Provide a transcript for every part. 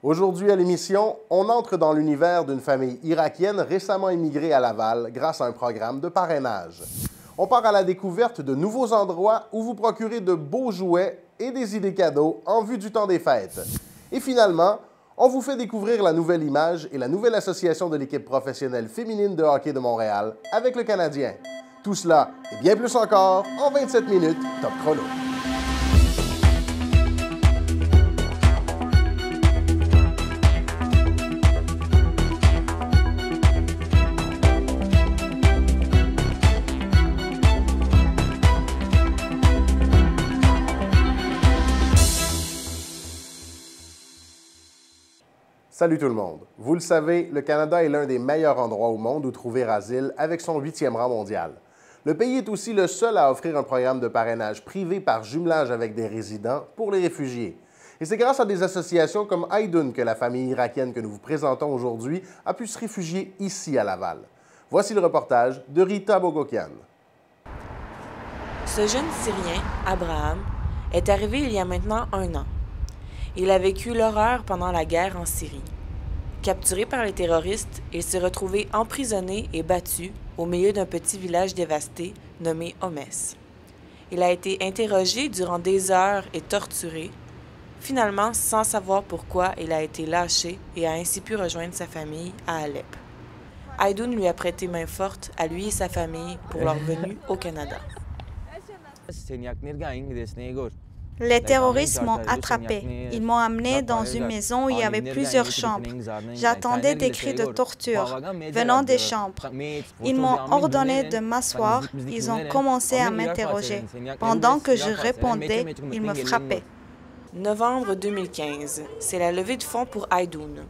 Aujourd'hui à l'émission, on entre dans l'univers d'une famille irakienne récemment immigrée à Laval grâce à un programme de parrainage. On part à la découverte de nouveaux endroits où vous procurez de beaux jouets et des idées cadeaux en vue du temps des fêtes. Et finalement, on vous fait découvrir la nouvelle image et la nouvelle association de l'équipe professionnelle féminine de hockey de Montréal avec le Canadien. Tout cela et bien plus encore en 27 minutes top chrono. Salut tout le monde! Vous le savez, le Canada est l'un des meilleurs endroits au monde où trouver asile avec son 8e rang mondial. Le pays est aussi le seul à offrir un programme de parrainage privé par jumelage avec des résidents pour les réfugiés. Et c'est grâce à des associations comme Aidoun que la famille irakienne que nous vous présentons aujourd'hui a pu se réfugier ici à Laval. Voici le reportage de Rita Bogokian. Ce jeune Syrien, Abraham, est arrivé il y a maintenant 1 an. Il a vécu l'horreur pendant la guerre en Syrie. Capturé par les terroristes, il s'est retrouvé emprisonné et battu au milieu d'un petit village dévasté nommé Homs. Il a été interrogé durant des heures et torturé. Finalement, sans savoir pourquoi, il a été lâché et a ainsi pu rejoindre sa famille à Alep. Aidoun lui a prêté main forte à lui et sa famille pour leur venue au Canada. Les terroristes m'ont attrapé. Ils m'ont amené dans une maison où il y avait plusieurs chambres. J'attendais des cris de torture venant des chambres. Ils m'ont ordonné de m'asseoir. Ils ont commencé à m'interroger. Pendant que je répondais, ils me frappaient. Novembre 2015, c'est la levée de fonds pour Aidoun.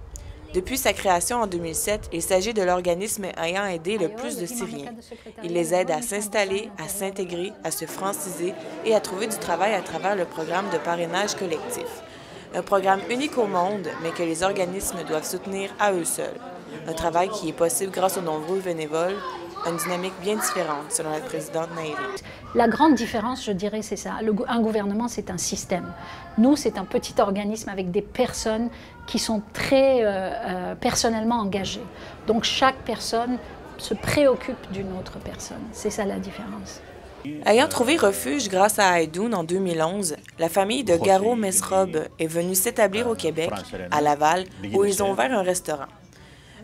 Depuis sa création en 2007, il s'agit de l'organisme ayant aidé le plus de Syriens. Il les aide à s'installer, à s'intégrer, à se franciser et à trouver du travail à travers le programme de parrainage collectif. Un programme unique au monde, mais que les organismes doivent soutenir à eux seuls. Un travail qui est possible grâce aux nombreux bénévoles, une dynamique bien différente, selon la présidente Nairi. La grande différence, je dirais, c'est ça. Un gouvernement, c'est un système. Nous, c'est un petit organisme avec des personnes qui sont très personnellement engagées. Donc, chaque personne se préoccupe d'une autre personne. C'est ça la différence. Ayant trouvé refuge grâce à Aidoun en 2011, la famille de Garo Mesrob est venue s'établir au Québec, à Laval, où ils ont ouvert un restaurant.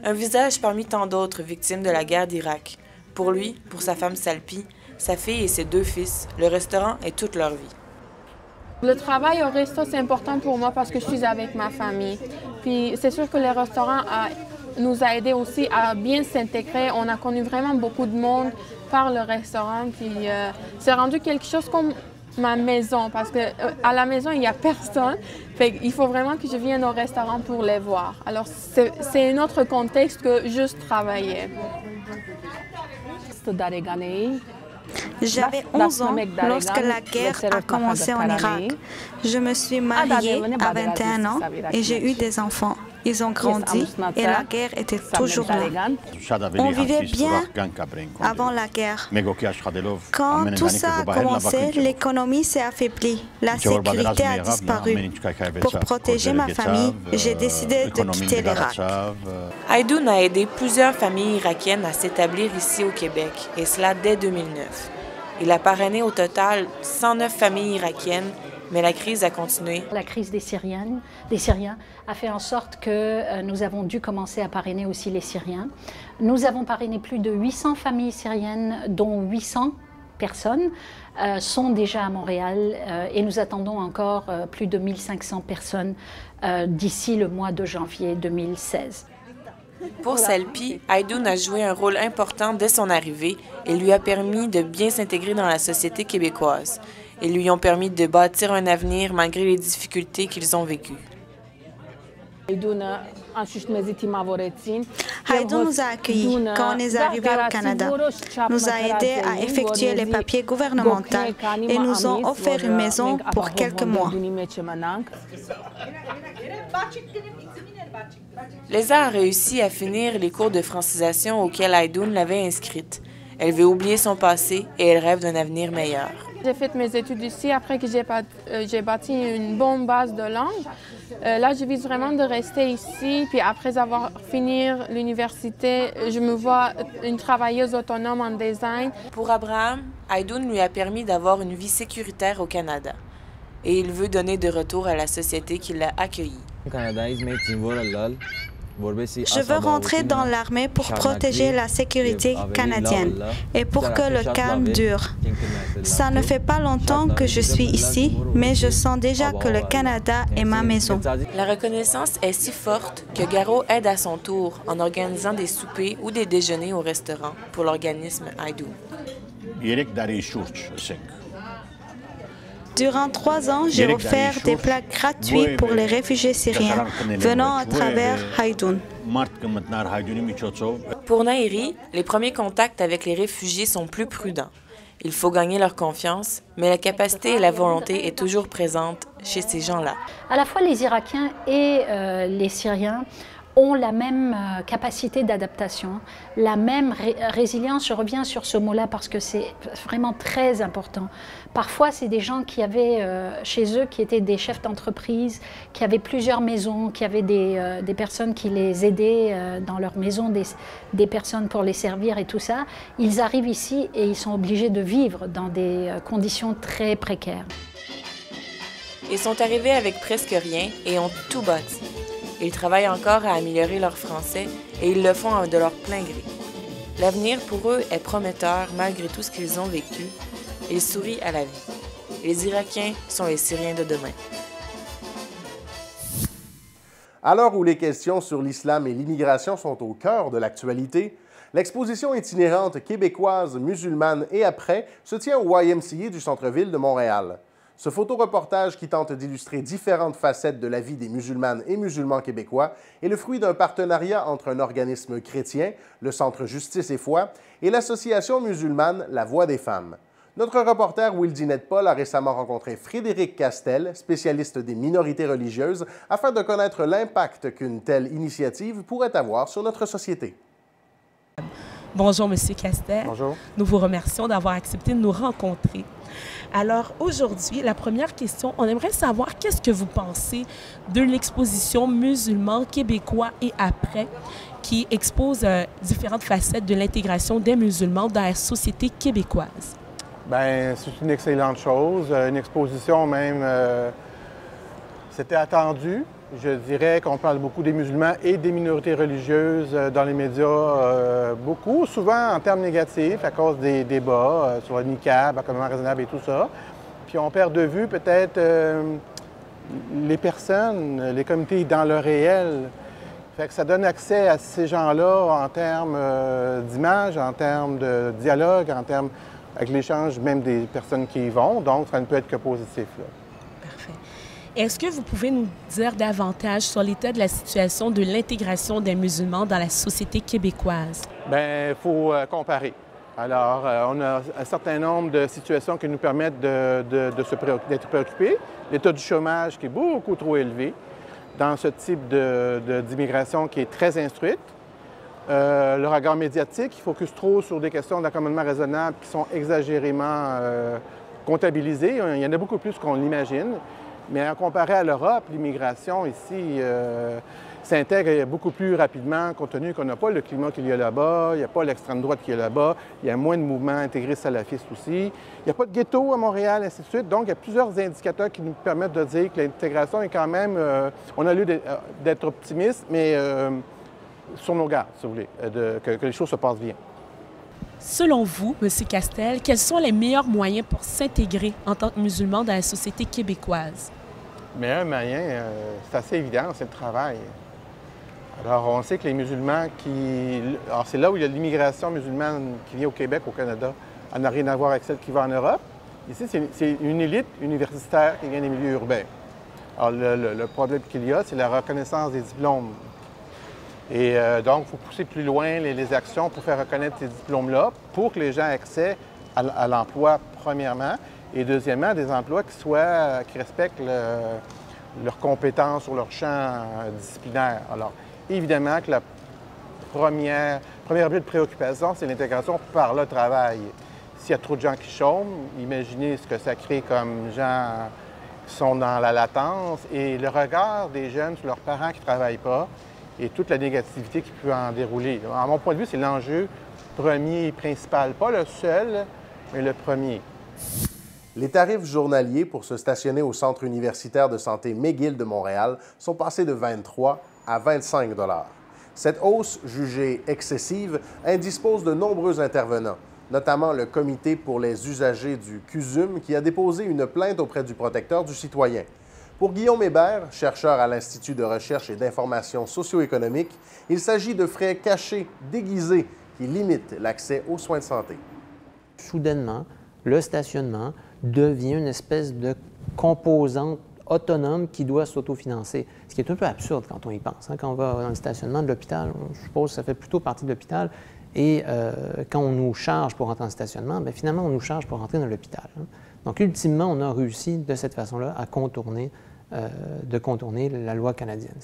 Un visage parmi tant d'autres victimes de la guerre d'Irak. Pour lui, pour sa femme Salpi, sa fille et ses 2 fils, le restaurant est toute leur vie. Le travail au resto, c'est important pour moi parce que je suis avec ma famille. Puis c'est sûr que le restaurant nous a aidés aussi à bien s'intégrer. On a connu vraiment beaucoup de monde par le restaurant. Puis c'est rendu quelque chose comme ma maison parce qu'à la maison, il n'y a personne. Il faut vraiment que je vienne au restaurant pour les voir. Alors c'est un autre contexte que juste travailler. J'avais 11 ans lorsque la guerre a commencé en Irak. Je me suis mariée à 21 ans et j'ai eu des enfants. Ils ont grandi et la guerre était toujours là. On vivait bien avant la guerre. Quand tout ça a commencé, l'économie s'est affaiblie. La sécurité a disparu. Pour protéger ma famille, j'ai décidé de quitter l'Irak. Aidoun a aidé plusieurs familles irakiennes à s'établir ici au Québec, et cela dès 2009. Il a parrainé au total 109 familles irakiennes, mais la crise a continué. La crise des Syriens a fait en sorte que nous avons dû commencer à parrainer aussi les Syriens. Nous avons parrainé plus de 800 familles syriennes, dont 800 personnes sont déjà à Montréal et nous attendons encore plus de 1500 personnes d'ici le mois de janvier 2016. Pour Salpi, Aidoun a joué un rôle important dès son arrivée et lui a permis de bien s'intégrer dans la société québécoise. Ils lui ont permis de bâtir un avenir malgré les difficultés qu'ils ont vécues. Aidoun nous a accueillis quand on est arrivé au Canada, nous a aidés à effectuer les papiers gouvernementaux et nous ont offert une maison pour quelques mois. Lesa a réussi à finir les cours de francisation auxquels Aidoun l'avait inscrite. Elle veut oublier son passé et elle rêve d'un avenir meilleur. J'ai fait mes études ici après que j'ai bâti une bonne base de langue. Là, je vise vraiment de rester ici. Puis après avoir fini l'université, je me vois une travailleuse autonome en design. Pour Abraham, Haydoun lui a permis d'avoir une vie sécuritaire au Canada. Et il veut donner de retour à la société qui l'a accueilli. Je veux rentrer dans l'armée pour protéger la sécurité canadienne et pour que le calme dure. Ça ne fait pas longtemps que je suis ici, mais je sens déjà que le Canada est ma maison. La reconnaissance est si forte que Garo aide à son tour en organisant des soupers ou des déjeuners au restaurant pour l'organisme Haydoun. Durant 3 ans, j'ai offert des plats gratuits pour les réfugiés syriens venant à travers Haydoun. Pour Nahiri, les premiers contacts avec les réfugiés sont plus prudents. Il faut gagner leur confiance, mais la capacité et la volonté est toujours présente chez ces gens-là. À la fois, les Irakiens et les Syriens ont la même capacité d'adaptation, la même résilience. Je reviens sur ce mot-là parce que c'est vraiment très important. Parfois, c'est des gens qui avaient chez eux, qui étaient des chefs d'entreprise, qui avaient plusieurs maisons, qui avaient des personnes qui les aidaient dans leur maison, des personnes pour les servir et tout ça. Ils arrivent ici et ils sont obligés de vivre dans des conditions très précaires. Ils sont arrivés avec presque rien et ont tout bâti. Ils travaillent encore à améliorer leur français et ils le font de leur plein gré. L'avenir pour eux est prometteur malgré tout ce qu'ils ont vécu. Ils sourient à la vie. Les Irakiens sont les Syriens de demain. À l'heure où les questions sur l'islam et l'immigration sont au cœur de l'actualité, l'exposition itinérante québécoise, musulmane et après se tient au YMCA du centre-ville de Montréal. Ce photoreportage qui tente d'illustrer différentes facettes de la vie des musulmanes et musulmans québécois est le fruit d'un partenariat entre un organisme chrétien, le Centre Justice et Foi, et l'association musulmane La Voix des femmes. Notre reporter Wildinette Paul a récemment rencontré Frédéric Castel, spécialiste des minorités religieuses, afin de connaître l'impact qu'une telle initiative pourrait avoir sur notre société. Bonjour, M. Castel. Bonjour. Nous vous remercions d'avoir accepté de nous rencontrer. Alors, aujourd'hui, la première question, on aimerait savoir qu'est-ce que vous pensez de l'exposition Musulmans québécois et après, qui expose différentes facettes de l'intégration des musulmans dans la société québécoise. Bien, c'est une excellente chose. Une exposition même, c'était attendu. Je dirais qu'on parle beaucoup des musulmans et des minorités religieuses dans les médias, beaucoup, souvent en termes négatifs à cause des débats sur le niqab, accommodement raisonnable et tout ça. Puis on perd de vue peut-être les personnes, les communautés dans le réel. Fait que ça donne accès à ces gens-là en termes d'image, en termes de dialogue, en termes avec l'échange même des personnes qui y vont. Donc, ça ne peut être que positif, là. Est-ce que vous pouvez nous dire davantage sur l'état de la situation de l'intégration des musulmans dans la société québécoise? Bien, il faut comparer. Alors, on a un certain nombre de situations qui nous permettent d'être préoccupés. L'état du chômage qui est beaucoup trop élevé dans ce type d'immigration qui est très instruite. Le regard médiatique qui focus trop sur des questions d'accommodement raisonnable qui sont exagérément comptabilisées. Il y en a beaucoup plus qu'on l'imagine. Mais en comparé à l'Europe, l'immigration ici s'intègre beaucoup plus rapidement, compte tenu qu'on n'a pas le climat qu'il y a là-bas, il n'y a pas l'extrême droite qu'il y a là-bas, il y a moins de mouvements intégrés salafistes aussi. Il n'y a pas de ghetto à Montréal, ainsi de suite. Donc, il y a plusieurs indicateurs qui nous permettent de dire que l'intégration est quand même... on a lieu d'être optimiste, mais sur nos gardes, si vous voulez, que les choses se passent bien. Selon vous, M. Castel, quels sont les meilleurs moyens pour s'intégrer en tant que musulman dans la société québécoise? Le meilleur moyen, c'est assez évident, c'est le travail. Alors, on sait que les musulmans qui... Alors, c'est là où il y a l'immigration musulmane qui vient au Québec, au Canada. Elle n'a rien à voir avec celle qui va en Europe. Ici, c'est une élite universitaire qui vient des milieux urbains. Alors, le problème qu'il y a, c'est la reconnaissance des diplômes. Et donc, il faut pousser plus loin les actions pour faire reconnaître ces diplômes-là pour que les gens aient accès à l'emploi, premièrement, et deuxièmement, des emplois qui respectent leurs compétences sur leur champ disciplinaire. Alors, évidemment que la première objet de préoccupation, c'est l'intégration par le travail. S'il y a trop de gens qui chôment, imaginez ce que ça crée comme gens sont dans la latence et le regard des jeunes sur leurs parents qui ne travaillent pas et toute la négativité qui peut en dérouler. À mon point de vue, c'est l'enjeu premier et principal. Pas le seul, mais le premier. Les tarifs journaliers pour se stationner au Centre universitaire de santé McGill de Montréal sont passés de 23 à 25 $. Cette hausse, jugée excessive, indispose de nombreux intervenants, notamment le Comité pour les usagers du CUSUM qui a déposé une plainte auprès du protecteur du citoyen. Pour Guillaume Hébert, chercheur à l'Institut de recherche et d'information socio-économique, il s'agit de frais cachés, déguisés, qui limitent l'accès aux soins de santé. Soudainement, le stationnement devient une espèce de composante autonome qui doit s'autofinancer. Ce qui est un peu absurde quand on y pense. Quand on va dans le stationnement de l'hôpital, je suppose que ça fait plutôt partie de l'hôpital, et quand on nous charge pour rentrer dans le stationnement, bien, finalement, on nous charge pour rentrer dans l'hôpital. Donc, ultimement, on a réussi de cette façon-là à contourner la loi canadienne.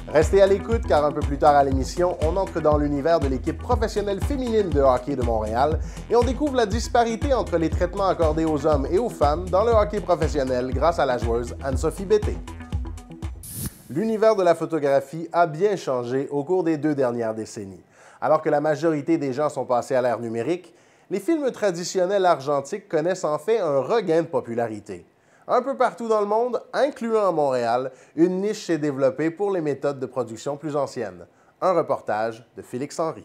Restez à l'écoute car un peu plus tard à l'émission, on entre dans l'univers de l'équipe professionnelle féminine de hockey de Montréal et on découvre la disparité entre les traitements accordés aux hommes et aux femmes dans le hockey professionnel grâce à la joueuse Anne-Sophie Bété. L'univers de la photographie a bien changé au cours des 2 dernières décennies. Alors que la majorité des gens sont passés à l'ère numérique, les films traditionnels argentiques connaissent en fait un regain de popularité. Un peu partout dans le monde, incluant à Montréal, une niche s'est développée pour les méthodes de production plus anciennes. Un reportage de Félix Henry.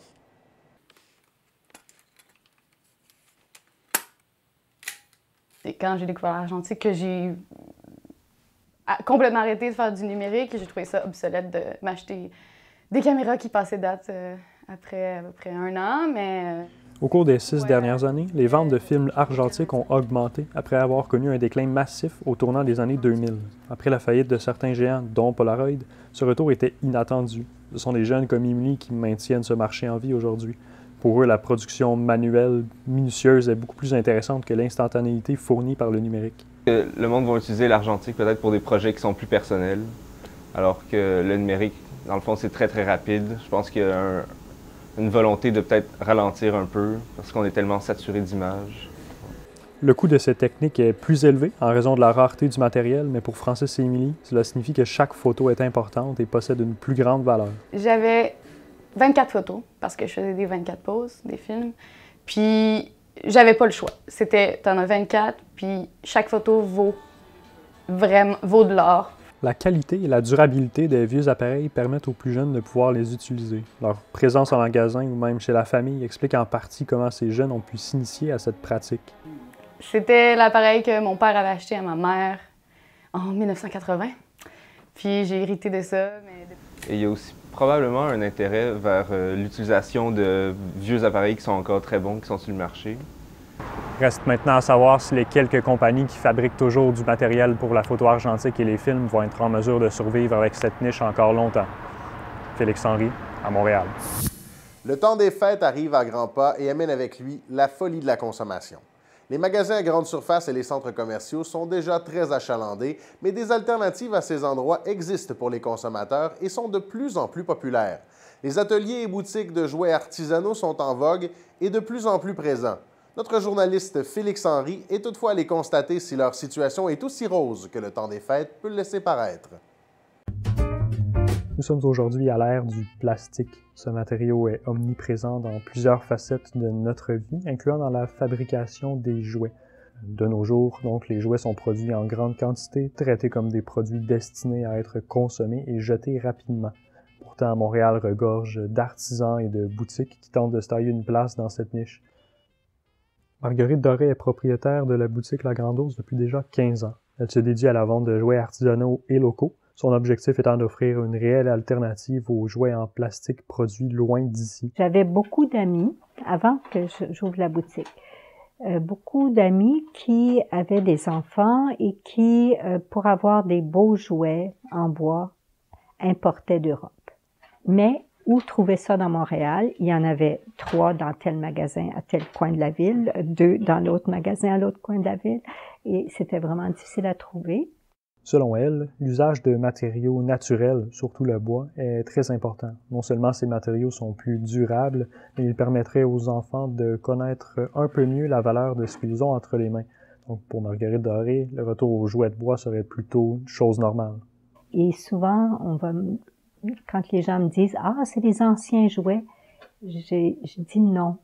C'est quand j'ai découvert l'argentique que j'ai complètement arrêté de faire du numérique et j'ai trouvé ça obsolète de m'acheter des caméras qui passaient date après à peu près 1 an, mais... Au cours des 6 dernières années, les ventes de films argentiques ont augmenté après avoir connu un déclin massif au tournant des années 2000. Après la faillite de certains géants, dont Polaroid, ce retour était inattendu. Ce sont des jeunes comme Emily qui maintiennent ce marché en vie aujourd'hui. Pour eux, la production manuelle, minutieuse, est beaucoup plus intéressante que l'instantanéité fournie par le numérique. Le monde va utiliser l'argentique peut-être pour des projets qui sont plus personnels, alors que le numérique, dans le fond, c'est très, très rapide. Je pense qu'il y a une volonté de peut-être ralentir un peu parce qu'on est tellement saturé d'images. Le coût de cette technique est plus élevé en raison de la rareté du matériel, mais pour Francis et Emily, cela signifie que chaque photo est importante et possède une plus grande valeur. J'avais 24 photos parce que je faisais des 24 poses, des films, puis j'avais pas le choix. C'était, t'en as 24, puis chaque photo vaut de l'or. La qualité et la durabilité des vieux appareils permettent aux plus jeunes de pouvoir les utiliser. Leur présence en magasin ou même chez la famille explique en partie comment ces jeunes ont pu s'initier à cette pratique. C'était l'appareil que mon père avait acheté à ma mère en 1980. Puis j'ai hérité de ça. Et il y a aussi probablement un intérêt vers l'utilisation de vieux appareils qui sont encore très bons, qui sont sur le marché. Reste maintenant à savoir si les quelques compagnies qui fabriquent toujours du matériel pour la photo argentique et les films vont être en mesure de survivre avec cette niche encore longtemps. Félix Henry, à Montréal. Le temps des fêtes arrive à grands pas et amène avec lui la folie de la consommation. Les magasins à grande surface et les centres commerciaux sont déjà très achalandés, mais des alternatives à ces endroits existent pour les consommateurs et sont de plus en plus populaires. Les ateliers et boutiques de jouets artisanaux sont en vogue et de plus en plus présents. Notre journaliste Félix Henry est toutefois allé constater si leur situation est aussi rose que le temps des fêtes peut le laisser paraître. Nous sommes aujourd'hui à l'ère du plastique. Ce matériau est omniprésent dans plusieurs facettes de notre vie, incluant dans la fabrication des jouets. De nos jours, donc, les jouets sont produits en grande quantité, traités comme des produits destinés à être consommés et jetés rapidement. Pourtant, Montréal regorge d'artisans et de boutiques qui tentent de se tailler une place dans cette niche. Marguerite Doré est propriétaire de la boutique La Grand'Ourse depuis déjà 15 ans. Elle se dédie à la vente de jouets artisanaux et locaux, son objectif étant d'offrir une réelle alternative aux jouets en plastique produits loin d'ici. J'avais beaucoup d'amis, avant que j'ouvre la boutique, beaucoup d'amis qui avaient des enfants et qui, pour avoir des beaux jouets en bois, importaient d'Europe. Mais où trouver ça dans Montréal? Il y en avait 3 dans tel magasin à tel coin de la ville, 2 dans l'autre magasin à l'autre coin de la ville, et c'était vraiment difficile à trouver. Selon elle, l'usage de matériaux naturels, surtout le bois, est très important. Non seulement ces matériaux sont plus durables, mais ils permettraient aux enfants de connaître un peu mieux la valeur de ce qu'ils ont entre les mains. Donc, pour Marguerite Doré, le retour aux jouets de bois serait plutôt une chose normale. Et souvent, quand les gens me disent « Ah, c'est des anciens jouets », je dis non.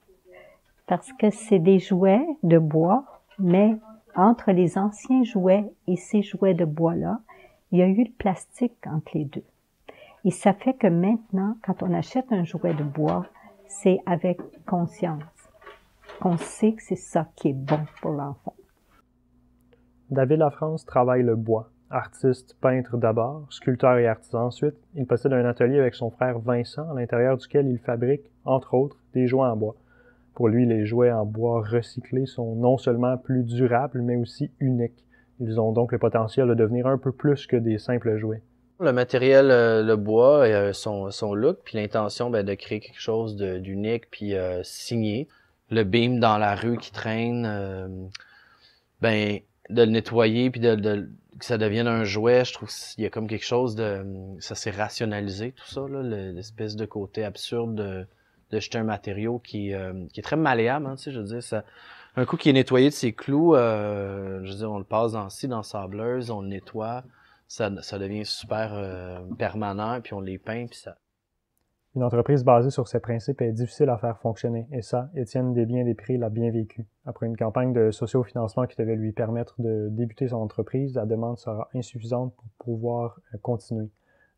Parce que c'est des jouets de bois, mais entre les anciens jouets et ces jouets de bois-là, il y a eu le plastique entre les deux. Et ça fait que maintenant, quand on achète un jouet de bois, c'est avec conscience, qu'on sait que c'est ça qui est bon pour l'enfant. David Lafrance travaille le bois. Artiste, peintre d'abord, sculpteur et artisan ensuite, il possède un atelier avec son frère Vincent, à l'intérieur duquel il fabrique, entre autres, des jouets en bois. Pour lui, les jouets en bois recyclés sont non seulement plus durables, mais aussi uniques. Ils ont donc le potentiel de devenir un peu plus que des simples jouets. Le matériel, le bois, son look, puis l'intention de créer quelque chose d'unique, puis signé. Le beam dans la rue qui traîne, de le nettoyer, puis que ça devienne un jouet, je trouve qu'il y a comme quelque chose de... Ça s'est rationalisé, tout ça, là, l'espèce de côté absurde de jeter un matériau qui est très malléable, hein, tu sais, je veux dire, ça... Un coup qui est nettoyé de ses clous, je veux dire, on le passe dans la sableuse, on le nettoie, ça devient super permanent, puis on les peint, puis ça... Une entreprise basée sur ces principes est difficile à faire fonctionner, et ça, Étienne Desbiens-Després l'a bien vécu. Après une campagne de sociofinancement qui devait lui permettre de débuter son entreprise, la demande sera insuffisante pour pouvoir continuer.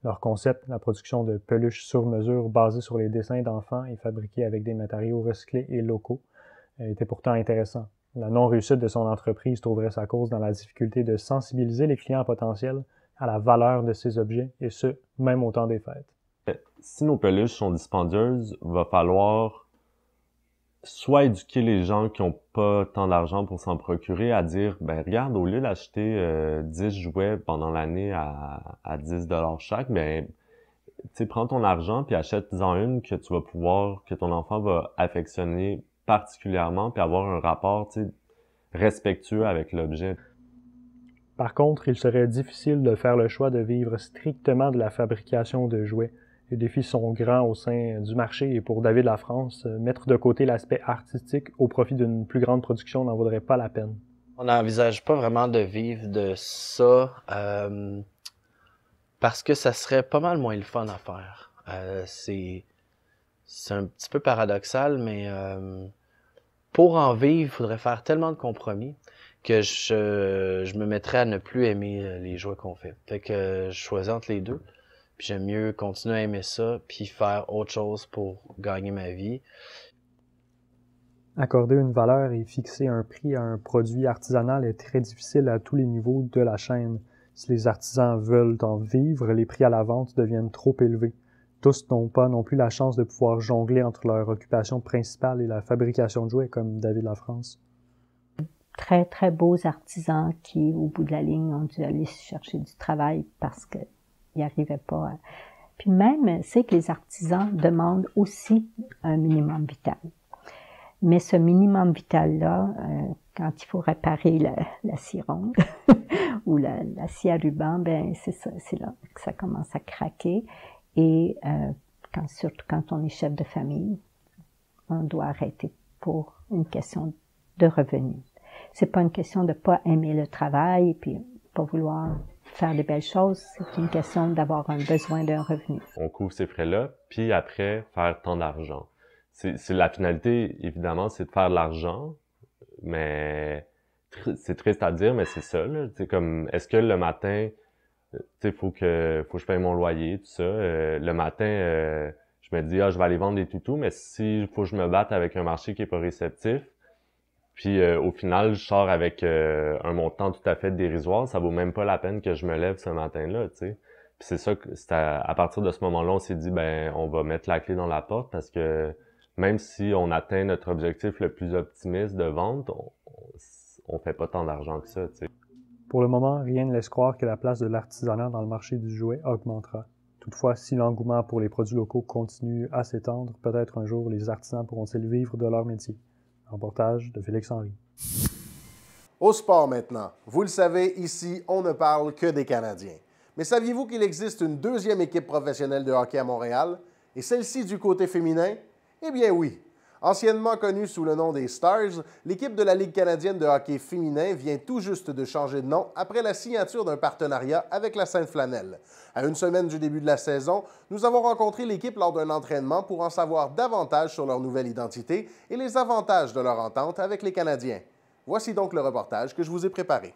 Leur concept, la production de peluches sur mesure basées sur les dessins d'enfants et fabriquées avec des matériaux recyclés et locaux, était pourtant intéressant. La non-réussite de son entreprise trouverait sa cause dans la difficulté de sensibiliser les clients potentiels à la valeur de ces objets, et ce, même au temps des fêtes. Si nos peluches sont dispendieuses, il va falloir soit éduquer les gens qui n'ont pas tant d'argent pour s'en procurer à dire, ben regarde, au lieu d'acheter 10 jouets pendant l'année à 10 $ chaque, ben tu sais, prends ton argent puis achète-en une que tu vas pouvoir, que ton enfant va affectionner particulièrement puis avoir un rapport, tu sais, respectueux avec l'objet. Par contre, il serait difficile de faire le choix de vivre strictement de la fabrication de jouets. Les défis sont grands au sein du marché et pour David Lafrance, mettre de côté l'aspect artistique au profit d'une plus grande production n'en vaudrait pas la peine. On n'envisage pas vraiment de vivre de ça parce que ça serait pas mal moins le fun à faire. C'est un petit peu paradoxal, mais pour en vivre, il faudrait faire tellement de compromis que je me mettrais à ne plus aimer les jouets qu'on fait. Fait que je choisis entre les deux. Puis j'aime mieux continuer à aimer ça, puis faire autre chose pour gagner ma vie. Accorder une valeur et fixer un prix à un produit artisanal est très difficile à tous les niveaux de la chaîne. Si les artisans veulent en vivre, les prix à la vente deviennent trop élevés. Tous n'ont pas non plus la chance de pouvoir jongler entre leur occupation principale et la fabrication de jouets, comme David Lafrance. Très, très beaux artisans qui, au bout de la ligne, ont dû aller chercher du travail parce que ils n'arrivaient pas à... Puis même, c'est que les artisans demandent aussi un minimum vital. Mais ce minimum vital-là, quand il faut réparer la scie ronde ou la scie à ruban, ben c'est là que ça commence à craquer. Et surtout quand on est chef de famille, on doit arrêter pour une question de revenus. C'est pas une question de pas aimer le travail et puis pas vouloir faire des belles choses, c'est une question d'avoir un besoin d'un revenu. On couvre ces frais-là, puis après, faire tant d'argent. C'est la finalité, évidemment, c'est de faire de l'argent, mais c'est triste à dire, mais c'est ça, là. C'est comme, est-ce que le matin, tu sais, faut que je paye mon loyer, tout ça. Le matin, je me dis, je vais aller vendre des toutous, mais si faut que je me batte avec un marché qui est pas réceptif, puis au final, je sors avec un montant tout à fait dérisoire, ça vaut même pas la peine que je me lève ce matin-là, tu sais. Puis c'est ça que à partir de ce moment-là, on s'est dit, ben on va mettre la clé dans la porte parce que même si on atteint notre objectif le plus optimiste de vente, on fait pas tant d'argent que ça, tu sais. Pour le moment, rien ne laisse croire que la place de l'artisanat dans le marché du jouet augmentera. Toutefois, si l'engouement pour les produits locaux continue à s'étendre, peut-être un jour les artisans pourront-ils vivre de leur métier. Reportage de Félix Henry. Au sport maintenant. Vous le savez, ici, on ne parle que des Canadiens. Mais saviez-vous qu'il existe une deuxième équipe professionnelle de hockey à Montréal? Et celle-ci du côté féminin? Eh bien oui. Anciennement connue sous le nom des Stars, l'équipe de la Ligue canadienne de hockey féminin vient tout juste de changer de nom après la signature d'un partenariat avec la Sainte-Flanelle. À une semaine du début de la saison, nous avons rencontré l'équipe lors d'un entraînement pour en savoir davantage sur leur nouvelle identité et les avantages de leur entente avec les Canadiens. Voici donc le reportage que je vous ai préparé.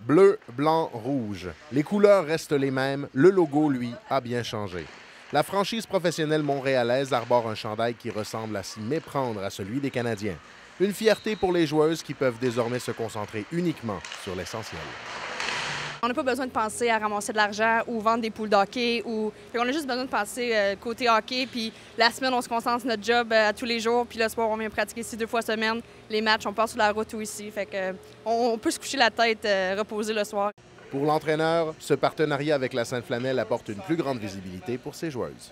Bleu, blanc, rouge. Les couleurs restent les mêmes, le logo, lui, a bien changé. La franchise professionnelle montréalaise arbore un chandail qui ressemble à s'y méprendre à celui des Canadiens. Une fierté pour les joueuses qui peuvent désormais se concentrer uniquement sur l'essentiel. On n'a pas besoin de penser à ramasser de l'argent ou vendre des poules d'hockey. On a juste besoin de penser côté hockey. Puis la semaine, on se concentre sur notre job à tous les jours. Puis le soir, on vient pratiquer ici 2 fois semaine. Les matchs, on part sur la route ou ici. Fait que on peut se coucher la tête, reposer le soir. Pour l'entraîneur, ce partenariat avec la Sainte-Flanelle apporte une plus grande visibilité pour ses joueuses.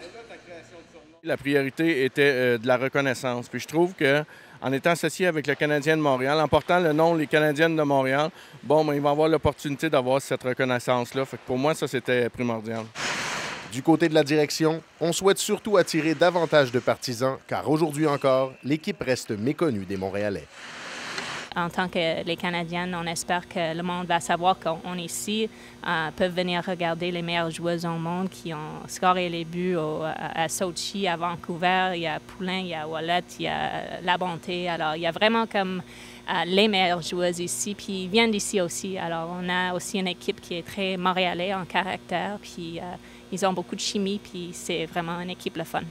La priorité était de la reconnaissance. Puis je trouve qu'en étant associé avec le Canadien de Montréal, en portant le nom Les Canadiennes de Montréal, bon, ils vont avoir l'opportunité d'avoir cette reconnaissance-là. Fait que pour moi, ça, c'était primordial. Du côté de la direction, on souhaite surtout attirer davantage de partisans, car aujourd'hui encore, l'équipe reste méconnue des Montréalais. En tant que les Canadiennes, on espère que le monde va savoir qu'on est ici, peuvent venir regarder les meilleures joueuses au monde qui ont scoré les buts à Sochi, à Vancouver. Il y a Poulin, il y a Wallet, il y a La Bonté. Alors, il y a vraiment comme les meilleures joueuses ici, puis ils viennent d'ici aussi. Alors, on a aussi une équipe qui est très montréalais en caractère, puis ils ont beaucoup de chimie, puis c'est vraiment une équipe le fun.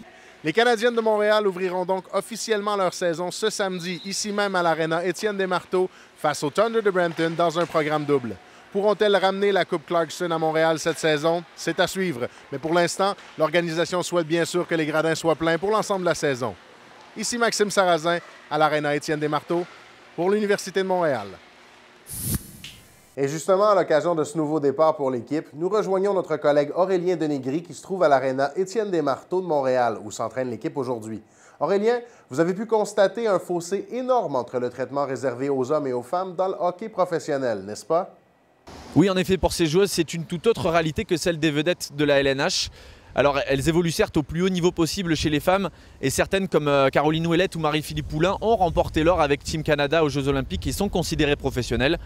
Les Canadiennes de Montréal ouvriront donc officiellement leur saison ce samedi, ici même à l'Arena Étienne-Desmarteaux, face au Thunder de Brampton dans un programme double. Pourront-elles ramener la Coupe Clarkson à Montréal cette saison? C'est à suivre. Mais pour l'instant, l'organisation souhaite bien sûr que les gradins soient pleins pour l'ensemble de la saison. Ici Maxime Sarrazin, à l'Arena Étienne-Desmarteaux, pour l'Université de Montréal. Et justement, à l'occasion de ce nouveau départ pour l'équipe, nous rejoignons notre collègue Aurélien Denégri qui se trouve à l'Arena Étienne-Desmarteaux de Montréal, où s'entraîne l'équipe aujourd'hui. Aurélien, vous avez pu constater un fossé énorme entre le traitement réservé aux hommes et aux femmes dans le hockey professionnel, n'est-ce pas? Oui, en effet, pour ces joueuses, c'est une toute autre réalité que celle des vedettes de la LNH. Alors, elles évoluent certes au plus haut niveau possible chez les femmes, et certaines comme Caroline Ouellette ou Marie-Philippe Poulin ont remporté l'or avec Team Canada aux Jeux Olympiques et sont considérées professionnelles.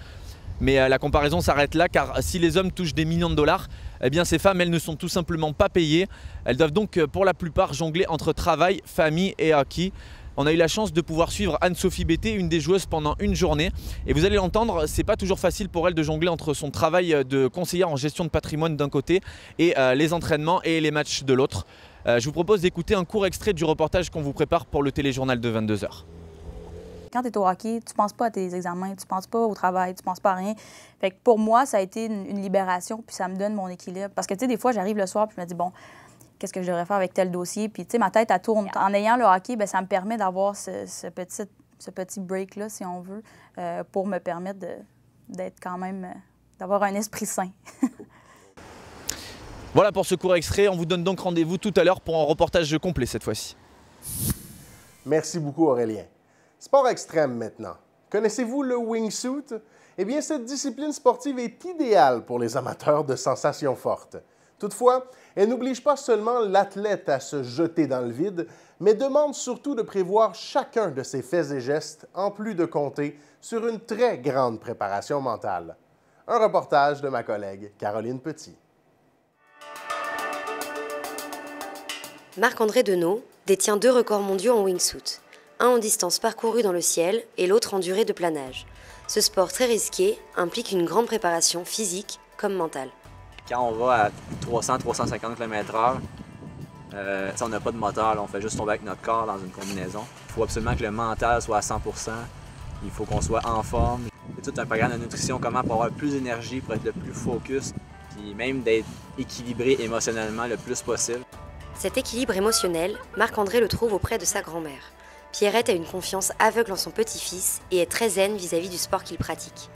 Mais la comparaison s'arrête là, car si les hommes touchent des millions de dollars, eh bien ces femmes, elles ne sont tout simplement pas payées. Elles doivent donc pour la plupart jongler entre travail, famille et hockey. On a eu la chance de pouvoir suivre Anne-Sophie Bété, une des joueuses, pendant une journée. Et vous allez l'entendre, c'est pas toujours facile pour elle de jongler entre son travail de conseillère en gestion de patrimoine d'un côté et les entraînements et les matchs de l'autre. Je vous propose d'écouter un court extrait du reportage qu'on vous prépare pour le téléjournal de 22 h. Quand tu es au hockey, tu ne penses pas à tes examens, tu ne penses pas au travail, tu ne penses pas à rien. Fait que pour moi, ça a été une libération, puis ça me donne mon équilibre. Parce que, tu sais, des fois, j'arrive le soir, puis je me dis, bon, qu'est-ce que je devrais faire avec tel dossier? Puis, tu sais, ma tête, elle tourne. En ayant le hockey, bien, ça me permet d'avoir ce petit break-là, si on veut, pour me permettre d'être quand même, d'avoir un esprit sain. Voilà pour ce court extrait. On vous donne donc rendez-vous tout à l'heure pour un reportage complet cette fois-ci. Merci beaucoup, Aurélien. Sport extrême maintenant. Connaissez-vous le wingsuit? Eh bien, cette discipline sportive est idéale pour les amateurs de sensations fortes. Toutefois, elle n'oblige pas seulement l'athlète à se jeter dans le vide, mais demande surtout de prévoir chacun de ses faits et gestes, en plus de compter sur une très grande préparation mentale. Un reportage de ma collègue Caroline Petit. Marc-André Denot détient 2 records mondiaux en wingsuit. Un en distance parcourue dans le ciel et l'autre en durée de planage. Ce sport très risqué implique une grande préparation physique comme mentale. Quand on va à 300-350 km/h, on n'a pas de moteur, là, on fait juste tomber avec notre corps dans une combinaison. Il faut absolument que le mental soit à 100%, il faut qu'on soit en forme. C'est tout un programme de nutrition, comment pour avoir plus d'énergie, pour être le plus focus, puis même d'être équilibré émotionnellement le plus possible. Cet équilibre émotionnel, Marc-André le trouve auprès de sa grand-mère. Pierrette a une confiance aveugle en son petit-fils et est très zen vis-à-vis du sport qu'il pratique.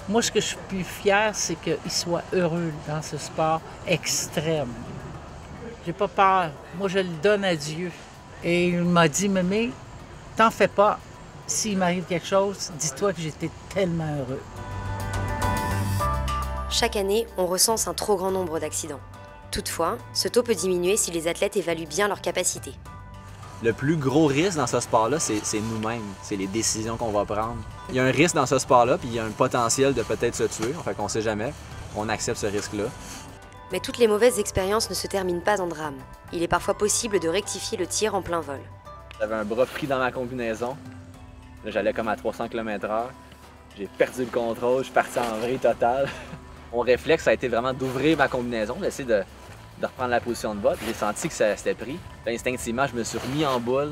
Moi, ce que je suis plus fière, c'est qu'il soit heureux dans ce sport extrême. J'ai pas peur. Moi, je le donne à Dieu. Et il m'a dit, Mémé, t'en fais pas. S'il m'arrive quelque chose, dis-toi que j'étais tellement heureux. Chaque année, on recense un trop grand nombre d'accidents. Toutefois, ce taux peut diminuer si les athlètes évaluent bien leurs capacités. Le plus gros risque dans ce sport-là, c'est nous-mêmes, c'est les décisions qu'on va prendre. Il y a un risque dans ce sport-là, puis il y a un potentiel de peut-être se tuer, fait qu'on sait jamais. On accepte ce risque-là. Mais toutes les mauvaises expériences ne se terminent pas en drame. Il est parfois possible de rectifier le tir en plein vol. J'avais un bras pris dans ma combinaison. Là, j'allais comme à 300 km/h. J'ai perdu le contrôle, je suis parti en vrille totale. Mon réflexe, ça a été vraiment d'ouvrir ma combinaison, d'essayer de reprendre la position de botte. J'ai senti que ça s'était pris. Là, instinctivement, je me suis remis en boule.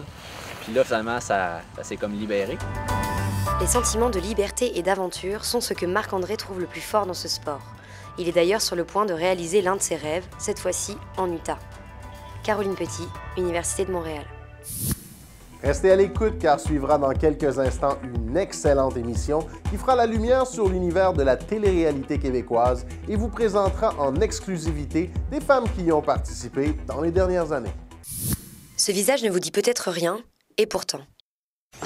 Puis là, finalement, ça s'est comme libéré. Les sentiments de liberté et d'aventure sont ce que Marc-André trouve le plus fort dans ce sport. Il est d'ailleurs sur le point de réaliser l'un de ses rêves, cette fois-ci en Utah. Caroline Petit, Université de Montréal. Restez à l'écoute car suivra dans quelques instants une excellente émission qui fera la lumière sur l'univers de la télé-réalité québécoise et vous présentera en exclusivité des femmes qui y ont participé dans les dernières années. Ce visage ne vous dit peut-être rien, et pourtant.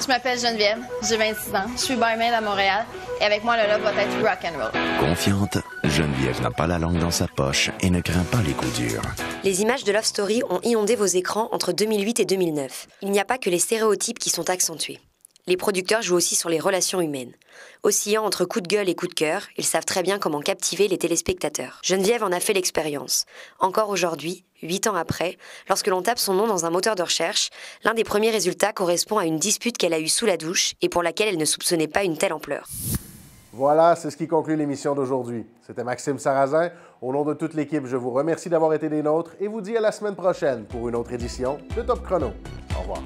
Je m'appelle Geneviève, j'ai 26 ans, je suis barmaid à Montréal et avec moi le love va être rock'n'roll. Confiante, Geneviève n'a pas la langue dans sa poche et ne craint pas les coups durs. Les images de Love Story ont inondé vos écrans entre 2008 et 2009. Il n'y a pas que les stéréotypes qui sont accentués. Les producteurs jouent aussi sur les relations humaines. Oscillant entre coup de gueule et coup de cœur, ils savent très bien comment captiver les téléspectateurs. Geneviève en a fait l'expérience. Encore aujourd'hui, 8 ans après, lorsque l'on tape son nom dans un moteur de recherche, l'un des premiers résultats correspond à une dispute qu'elle a eue sous la douche et pour laquelle elle ne soupçonnait pas une telle ampleur. Voilà, c'est ce qui conclut l'émission d'aujourd'hui. C'était Maxime Sarrazin. Au nom de toute l'équipe, je vous remercie d'avoir été des nôtres et vous dis à la semaine prochaine pour une autre édition de Top Chrono. Au revoir.